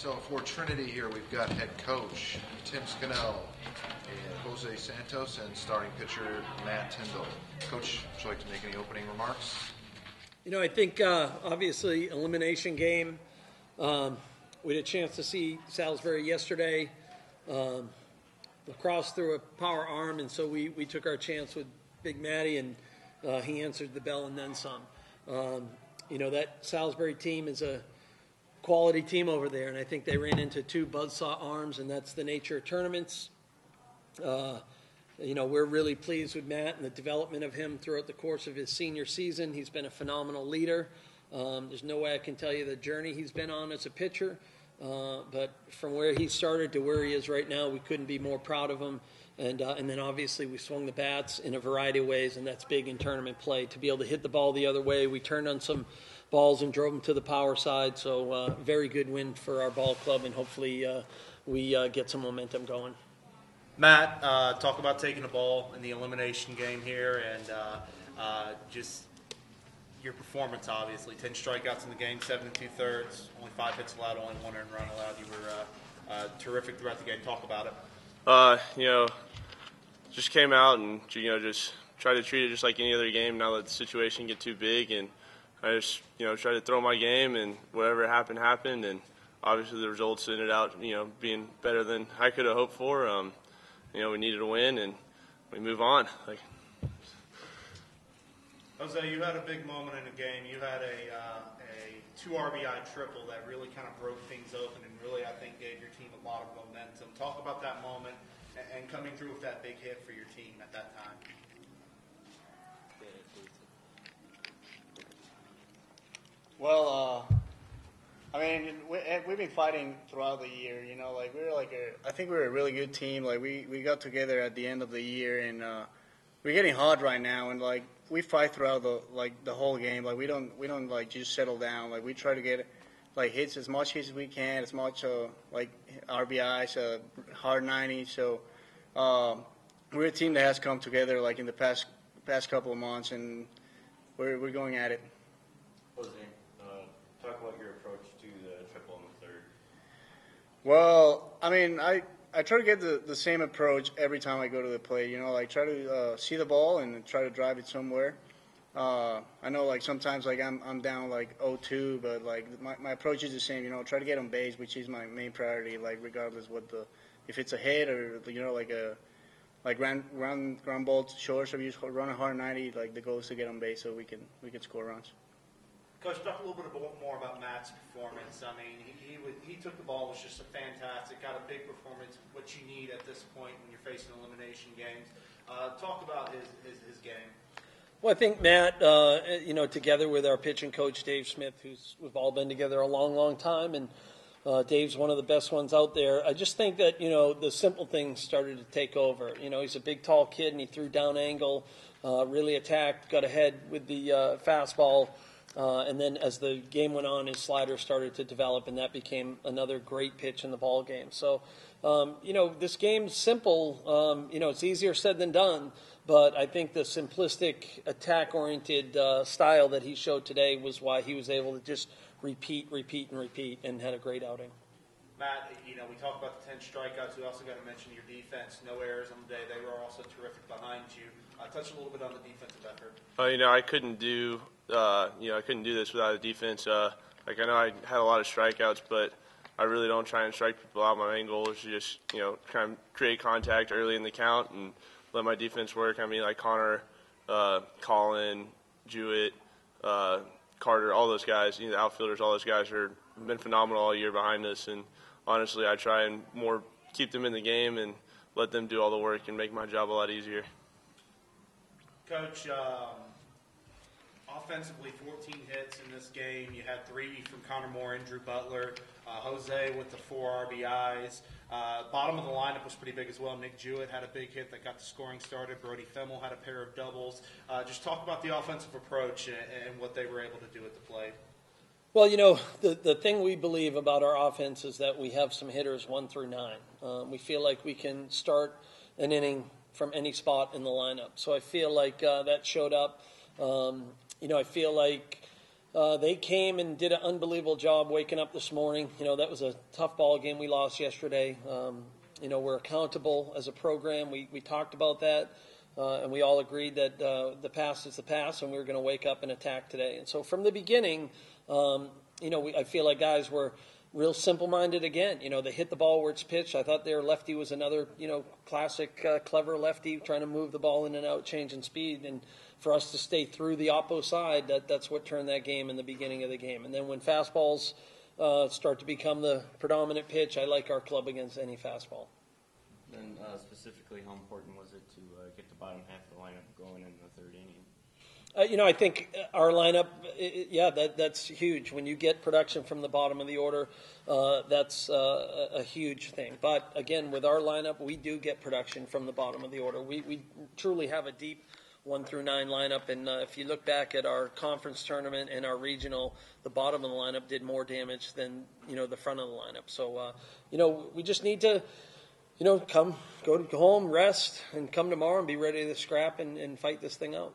So for Trinity here, we've got head coach Tim Scannell and Jose Santos and starting pitcher Matt Tyndall. Coach, would you like to make any opening remarks? You know, I think obviously elimination game. We had a chance to see Salisbury yesterday. Lacrosse threw a power arm, and so we took our chance with Big Matty, and he answered the bell and then some. You know, that Salisbury team is a quality team over there, and I think they ran into two buzzsaw arms, and that's the nature of tournaments. You know, we're really pleased with Matt and the development of him throughout the course of his senior season. He's been a phenomenal leader. There's no way I can tell you the journey he's been on as a pitcher, but from where he started to where he is right now, we couldn't be more proud of him. And then obviously we swung the bats in a variety of ways, and that's big in tournament play. To be able to hit the ball the other way, we turned on some balls and drove them to the power side. So very good win for our ball club, and hopefully we get some momentum going. Matt, talk about taking the ball in the elimination game here, and just your performance, obviously. 10 strikeouts in the game, 7 2/3, only 5 hits allowed, only 1 earned run allowed. You were terrific throughout the game. Talk about it. You know, just came out and, you know, just tried to treat it just like any other game. Not let the situation get too big, and I just, you know, tried to throw my game, and whatever happened, happened. And obviously the results ended out, you know, being better than I could have hoped for. You know, we needed a win, and we move on. Jose, you had a big moment in the game. You had a 2 RBI triple that really kind of broke things open and really, I think, gave your team a lot of momentum. Talk about that moment and coming through with that big hit for your team at that time. Well, I mean, we've been fighting throughout the year. You know, like I think we're a really good team. Like we got together at the end of the year, and we're getting hot right now. And like we fight throughout the whole game. Like we don't like just settle down. Like we try to get like hits as much hits as we can, as much like RBIs, hard 90. So we're a team that has come together like in the past couple of months, and we're going at it. Jose, talk about your approach to the triple in the third. Well, I mean, I try to get the same approach every time I go to the plate. You know, like try to see the ball and try to drive it somewhere. I know like sometimes like I'm down like 0-2, but like my approach is the same. You know, try to get on base, which is my main priority. Like regardless if it's a hit or you know like ground ball to short, so you just run a hard 90. Like the goal is to get on base so we can score runs. Coach, talk a little bit more about Matt's performance. I mean, he took the ball, was just a fantastic, got a big performance, what you need at this point when you're facing elimination games. Talk about his game. Well, I think Matt, you know, together with our pitching coach Dave Smith, we've all been together a long, long time, and Dave's one of the best ones out there. I just think that, you know, the simple things started to take over. You know, he's a big, tall kid, and he threw down angle, really attacked, got ahead with the fastball. And then as the game went on, his slider started to develop, and that became another great pitch in the ball game. So, you know, this game's simple. You know, it's easier said than done, but I think the simplistic attack-oriented style that he showed today was why he was able to just repeat, and had a great outing. Matt, you know, we talked about the 10 strikeouts. We also got to mention your defense. No errors on the day. They were also terrific behind you. Touch a little bit on the defensive effort. You know, I couldn't do this without a defense. Like I know I had a lot of strikeouts, but I really don't try and strike people out. My main goal is to just, you know, kind of create contact early in the count and let my defense work. I mean, like Connor, Colin, Jewett, Carter, all those guys, you know, the outfielders, all those guys have been phenomenal all year behind us. And honestly, I try and more keep them in the game and let them do all the work and make my job a lot easier. Coach, offensively, 14 hits in this game. You had 3 from Connor Moore and Drew Butler. Jose with the 4 RBIs. Bottom of the lineup was pretty big as well. Nick Jewett had a big hit that got the scoring started. Brody Fimmel had a pair of doubles. Just talk about the offensive approach and what they were able to do at the plate. Well, you know, the thing we believe about our offense is that we have some hitters 1 through 9. We feel like we can start an inning from any spot in the lineup. So I feel like that showed up. You know, I feel like They came and did an unbelievable job waking up this morning. That was a tough ball game we lost yesterday. We're accountable as a program. We talked about that, and we all agreed that the past is the past, and we were going to wake up and attack today. And so from the beginning, I feel like guys were real simple-minded again. They hit the ball where it's pitched. I thought their lefty was another, classic clever lefty trying to move the ball in and out, changing speed. And for us to stay through the oppo side, that's what turned that game in the beginning of the game. And then when fastballs start to become the predominant pitch, I like our club against any fastball. Then specifically, how important was it to get the bottom half of the lineup going in the third inning? I think our lineup, that's huge. When you get production from the bottom of the order, that's a huge thing. But again, with our lineup, we do get production from the bottom of the order. We truly have a deep 1 through 9 lineup, and if you look back at our conference tournament and our regional, the bottom of the lineup did more damage than the front of the lineup. So we just need to go home, rest, and come tomorrow and be ready to scrap and fight this thing out.